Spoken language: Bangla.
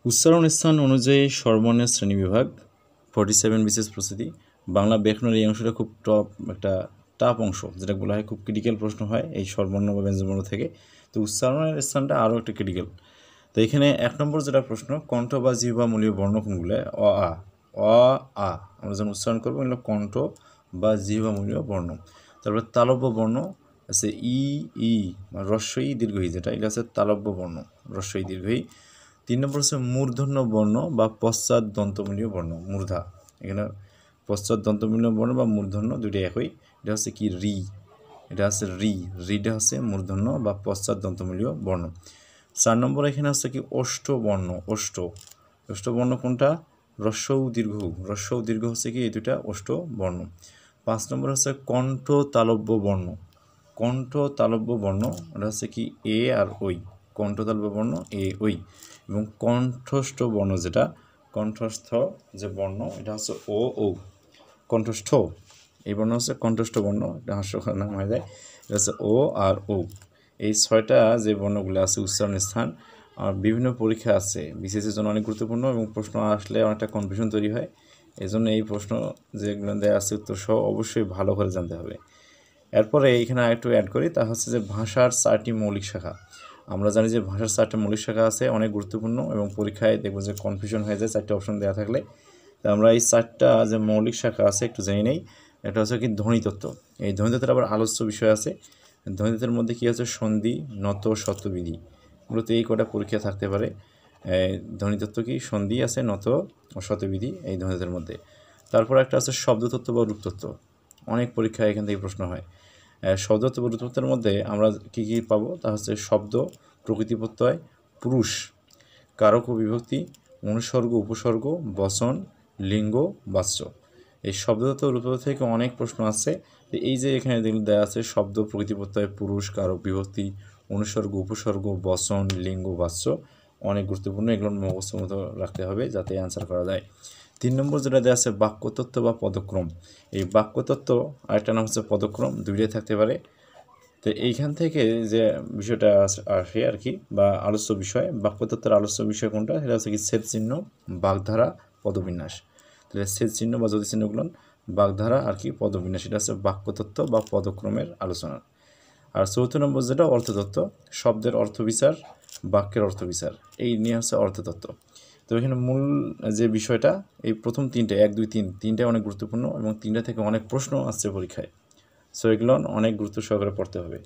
উচ্চারণ স্থান অনুযায়ী স্বরবর্ণের শ্রেণীবিভাগ 47 বিশেষ প্রস্তুতি বাংলা ব্যাকরণের এই অংশটা খুব একটা টাফ অংশ, যেটা বলা হয় খুব ক্রিটিক্যাল প্রশ্ন হয় এই স্বরবর্ণ বা ব্যঞ্জনবর্ণ থেকে। তো উচ্চারণের স্থানটা আরও একটা ক্রিটিক্যাল। তো এখানে 1 নম্বর যেটা প্রশ্ন, কণ্ঠ বা জিহ্বামূলীয় বর্ণ কোনগুলো? অ আ আমরা যখন উচ্চারণ করবো এগুলো কণ্ঠ বা জিহ্বামূলীয় বর্ণ। তারপরে তালব্য বর্ণ আছে ই ই রস্বই দীর্ঘই, যেটা এটা আছে তালব্য বর্ণ রস্বই দীর্ঘই। 3 নম্বর হচ্ছে মূর্ধন্য বর্ণ বা পশ্চাৎ দন্তমূলীয় বর্ণ, মূর্ধা। এখানে পশ্চাৎ দন্তমূলীয় বর্ণ বা মূর্ধন্য দুইটাই একই। এটা হচ্ছে কি রি, এটা হচ্ছে রিটা হচ্ছে মূর্ধন্য বা পশ্চাৎ দন্তমূলীয় বর্ণ। 4 নম্বর এখানে হচ্ছে কি ওষ্ঠ বর্ণ, ওষ্ঠ বর্ণ কোনটা? রস্বউ দীর্ঘ হচ্ছে কি এই দুইটা ওষ্ঠ বর্ণ। 5 নম্বর হচ্ছে কণ্ঠ তালব্য বর্ণ, এটা হচ্ছে কি এ আর ওই, কণ্ঠ তালব্য বর্ণ এ ওই। এবং কণ্ঠস্থ বর্ণ, যেটা কণ্ঠস্থ যে বর্ণ এটা হচ্ছে ও ও, কণ্ঠস্থ এই বর্ণ হচ্ছে কণ্ঠস্থ বর্ণ, এটা হাস্যকর নাম হয়ে যায়, এটা হচ্ছে ও আর ও। এই 6টা যে বর্ণগুলো আছে উচ্চারণ স্থান বিভিন্ন পরীক্ষা আছে, বিশেষের জন্য অনেক গুরুত্বপূর্ণ এবং প্রশ্ন আসলে অনেকটা কনফিউশন তৈরি হয়। এই জন্য এই প্রশ্ন যেগুলো দেওয়া আছে উত্তর সহ অবশ্যই ভালো করে জানতে হবে। এরপরে এখানে আরেকটু অ্যাড করি, তা হচ্ছে যে ভাষার 4টি মৌলিক শাখা। আমরা জানি যে ভাষার 4টা মৌলিক শাখা আছে, অনেক গুরুত্বপূর্ণ এবং পরীক্ষায় দেখব যে কনফিউশন হয়ে যায় 4টা অপশন দেওয়া থাকলে। তো আমরা এই 4টা যে মৌলিক শাখা আছে একটু জেনে নেই। এটা হচ্ছে কি ধ্বনিতত্ত্ব। এই ধ্বনিতত্ত্বের আবার আলোচ্য বিষয় আছে। ধ্বনিতত্ত্বের মধ্যে কী আছে? সন্ধি, নত, শতবিধি। মূলত এই কটা পরীক্ষা থাকতে পারে। ধ্বনিতত্ত্ব কি? সন্ধি আছে, নত ও শতবিধি এই ধ্বনিতত্ত্বের মধ্যে। তারপর একটা আছে শব্দতত্ত্ব বা রূপতত্ত্ব, অনেক পরীক্ষায় এখান থেকে প্রশ্ন হয়। শব্দতত্ত্ব বা রূপতত্ত্বের মধ্যে আমরা কী কী পাবো? তা হচ্ছে শব্দ, প্রকৃতি প্রত্যয়, পুরুষ, কারক ও বিভক্তি, অনুসর্গ উপসর্গ, বচন, লিঙ্গ, বাচ্য। এই শব্দতত্ত্ব ও রূপতত্ত্ব থেকে অনেক প্রশ্ন আছে। এই যে এখানে দেওয়া আছে শব্দ, প্রকৃতি প্রত্যয়, পুরুষ, কারক, বিভক্তি, অনুসর্গ উপসর্গ, বচন, লিঙ্গ, বাচ্য, অনেক গুরুত্বপূর্ণ। এগুলো মুখস্থ মতো রাখতে হবে যাতে অ্যান্সার করা যায়। 3 নম্বর যেটা দেওয়া আছে বাক্যতত্ত্ব বা পদক্রম। এই বাক্যতত্ত্ব আরেকটা নাম হচ্ছে পদক্রম, দুইটাই থাকতে পারে। তো এইখান থেকে যে বিষয়টা আসে আর কি, বা আলোচ্য বিষয়, বাক্যতত্ত্বের আলোচ্য বিষয় কোনটা? সেটা হচ্ছে কি ছেদ চিহ্ন, বাগধারা, পদবিন্যাস। তাহলে ছেদ চিহ্ন বা জ্যোতি চিহ্নগুলো, বাগধারা আর কি পদবিন্যাস, এটা হচ্ছে বাক্যতত্ত্ব বা পদক্রমের আলোচনা। আর 4 নম্বর যেটা অর্থতত্ত্ব, শব্দের অর্থবিচার, বাক্যের অর্থবিচার, এই নিয়ে হচ্ছে অর্থতত্ত্ব। তো এখানে মূল যে বিষয়টা এই প্রথম 3টে 1 2 3 তিনটাই অনেক গুরুত্বপূর্ণ এবং 3টা থেকে অনেক প্রশ্ন আসছে পরীক্ষায়। সো এগুলো অনেক গুরুত্ব সহকারে পড়তে হবে।